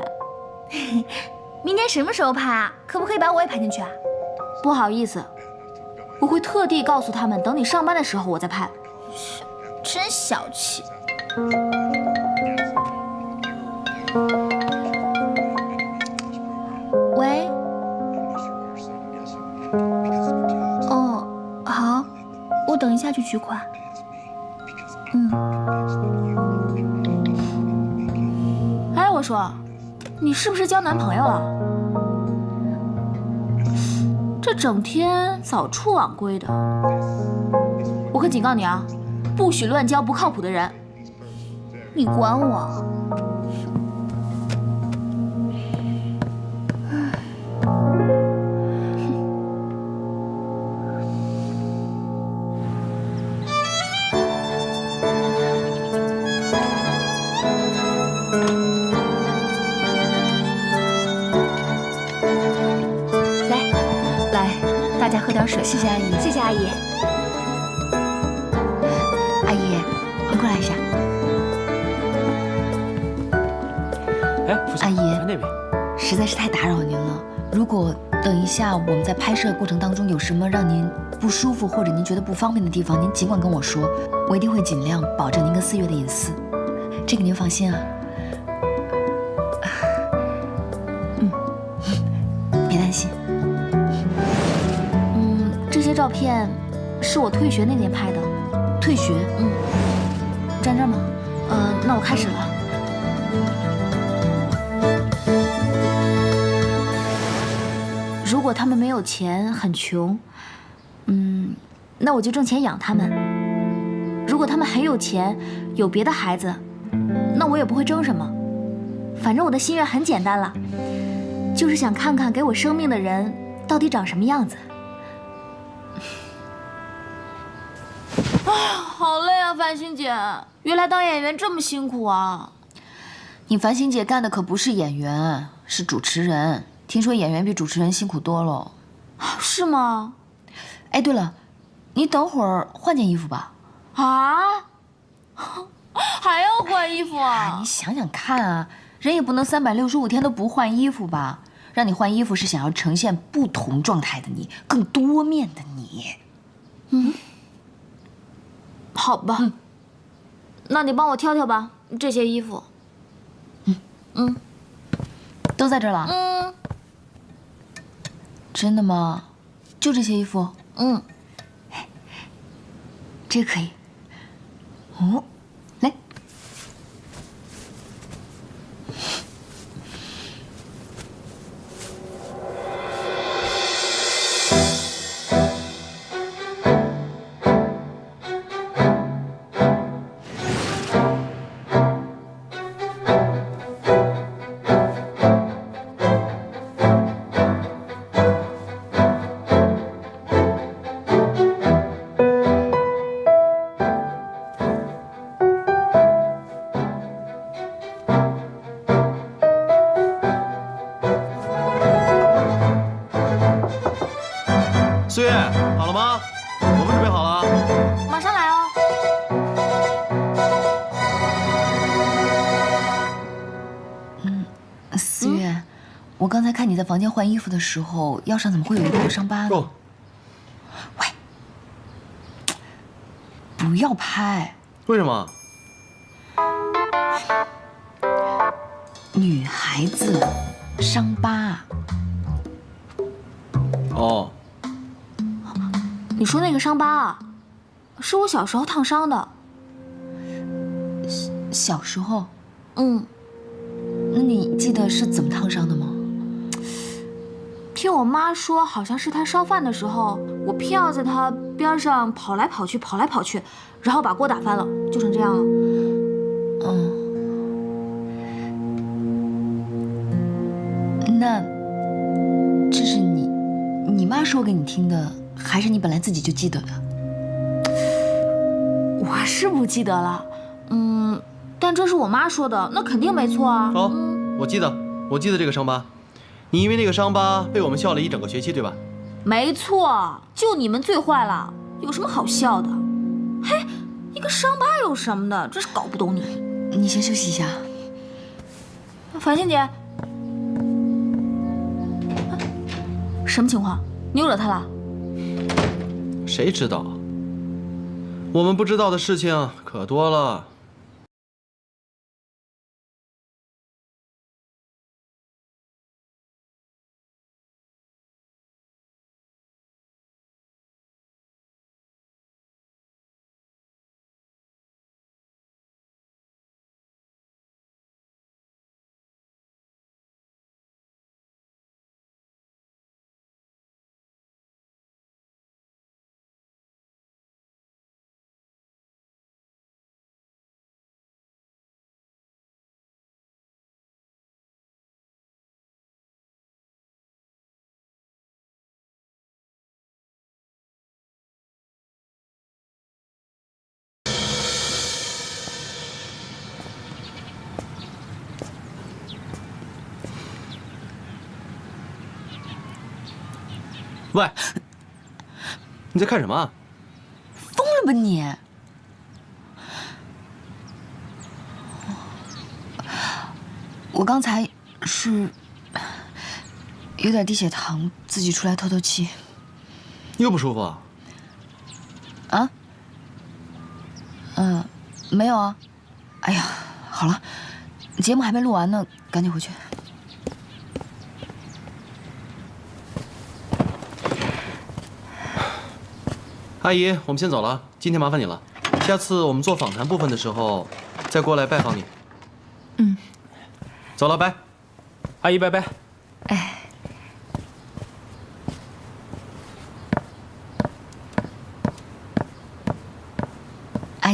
明天什么时候拍啊？可不可以把我也拍进去啊？不好意思，我会特地告诉他们，等你上班的时候我再拍。真小气。喂。哦，好，我等一下去取款。哎，我说，你是不是交男朋友了？这整天早出晚归的，我可警告你啊，不许乱交不靠谱的人。你管我？大家喝点水。谢谢阿姨。谢谢阿姨。阿姨，你过来一下。阿姨，那边实在是太打扰您了。如果等一下我们在拍摄过程当中有什么让您不舒服或者您觉得不方便的地方，您尽管跟我说，我一定会尽量保证您跟4月的隐私。这个您放心啊。别担心。这些照片是我退学那年拍的。退学？站这儿吗？那我开始了。果他们没有钱，很穷，那我就挣钱养他们。如果他们很有钱，有别的孩子，那我也不会争什么。反正我的心愿很简单了，就是想看看给我生命的人到底长什么样子。哎呀，好累啊，繁星姐！原来当演员这么辛苦啊！你繁星姐干的可不是演员，是主持人。听说演员比主持人辛苦多了。是吗？哎，对了，你等会儿换件衣服吧。啊？还要换衣服啊？你想想看啊，人也不能365天都不换衣服吧？让你换衣服是想要呈现不同状态的你，更多面的你。好吧。那你帮我挑挑吧，这些衣服。都在这儿了。真的吗？就这些衣服？这个可以。哦，来。思月，好了吗？我们准备好了。马上来哦。思月，我刚才看你在房间换衣服的时候，腰上怎么会有一道伤疤呢？喂，不要拍。为什么？女孩子伤疤。哦。你说那个伤疤啊，是我小时候烫伤的。小时候？那你记得是怎么烫伤的吗？听我妈说，好像是她烧饭的时候，我偏要在她边上跑来跑去，然后把锅打翻了，就成这样了。那这是你妈说给你听的，还是你本来自己就记得的？我是不记得了，但这是我妈说的，那肯定没错啊。哦，我记得这个伤疤，你因为那个伤疤被我们笑了一整个学期，对吧？没错，就你们最坏了，有什么好笑的？嘿，一个伤疤有什么的？真是搞不懂你。你先休息一下。繁星姐，什么情况？你又惹他了？谁知道？我们不知道的事情可多了。喂，你在看什么？疯了吧你！我刚才是有点低血糖，自己出来透透气。又不舒服啊？啊？没有啊。哎呀，好了，节目还没录完呢，赶紧回去。阿姨，我们先走了，今天麻烦你了。下次我们做访谈部分的时候，再过来拜访你。走了，拜。阿姨，拜拜。哎。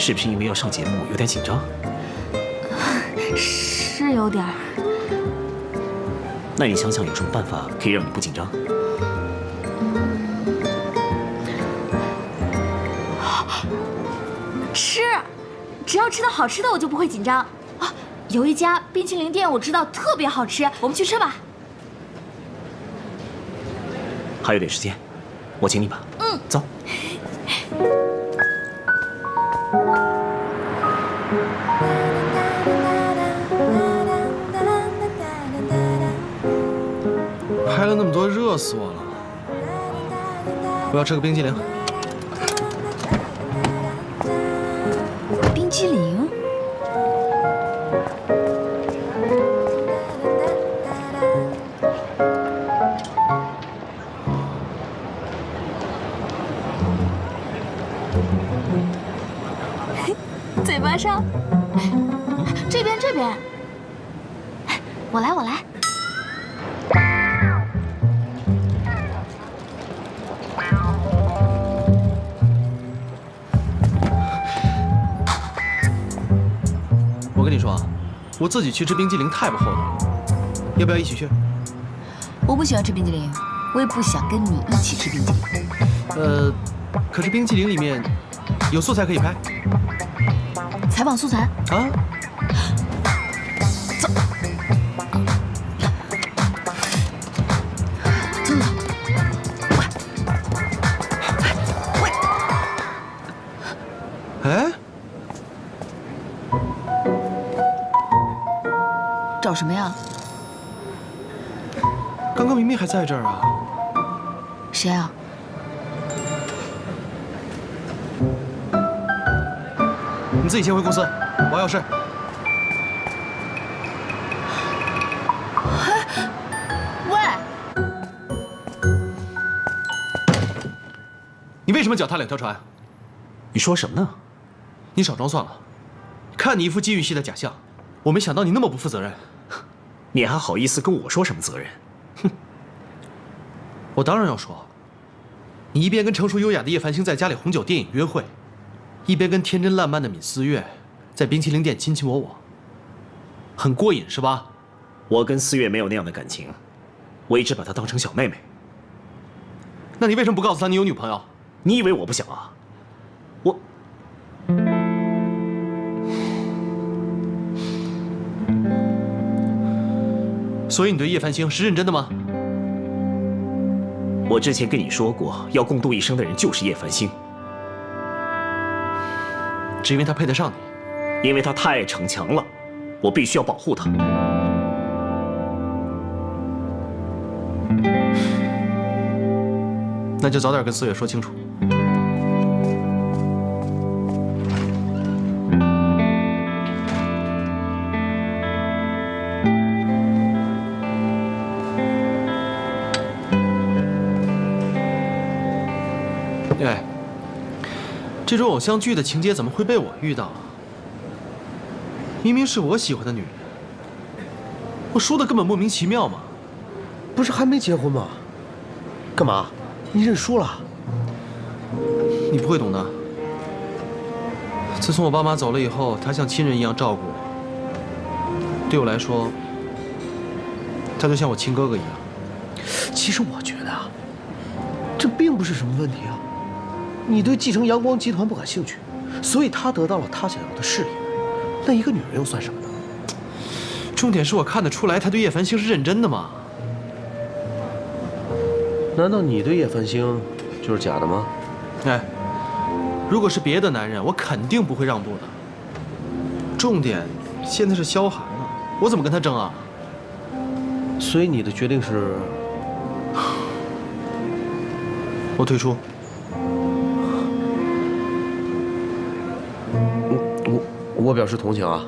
是不是因为要上节目有点紧张？是有点儿。那你想想有什么办法可以让你不紧张？吃，只要吃到好吃的，我就不会紧张啊。有一家冰淇淋店我知道特别好吃，我们去吃吧。还有点时间，我请你吧。嗯，走。拍了那么多，热死我了！我要吃个冰激凌。冰激凌？嘴巴上，这边，我来。我跟你说啊，我自己去吃冰激凌太不厚道了，要不要一起去？我不喜欢吃冰激凌，我也不想跟你一起吃冰激凌。可是冰激凌里面有素材可以拍。采访素材啊？走，哎，找什么呀？刚刚明明还在这儿啊。谁啊？你自己先回公司，我还有事。喂，你为什么脚踏两条船？你说什么呢？你少装算了，看你一副金玉系的假象，我没想到你那么不负责任。你还好意思跟我说什么责任？哼！我当然要说，你一边跟成熟优雅的叶繁星在家里红酒电影约会，一边跟天真烂漫的闵思月在冰淇淋店卿卿我我，很过瘾是吧？我跟思月没有那样的感情，我一直把她当成小妹妹。那你为什么不告诉她你有女朋友？你以为我不想啊？我……所以你对叶繁星是认真的吗？我之前跟你说过，要共度一生的人就是叶繁星。只因为她配得上你？因为她太逞强了，我必须要保护她。那就早点跟思月说清楚。哎，这种偶像剧的情节怎么会被我遇到？明明是我喜欢的女人，我输的根本莫名其妙嘛。不是还没结婚吗？干嘛？你认输了？你不会懂的。自从我爸妈走了以后，他像亲人一样照顾我。对我来说，他就像我亲哥哥一样。其实我觉得啊，这并不是什么问题啊。你对继承阳光集团不感兴趣，所以他得到了他想要的事业，那一个女人又算什么呢？重点是我看得出来，他对叶繁星是认真的嘛。难道你对叶繁星就是假的吗？哎，如果是别的男人，我肯定不会让步的。重点现在是萧寒呢，我怎么跟他争啊？所以你的决定是？我退出。我表示同情啊。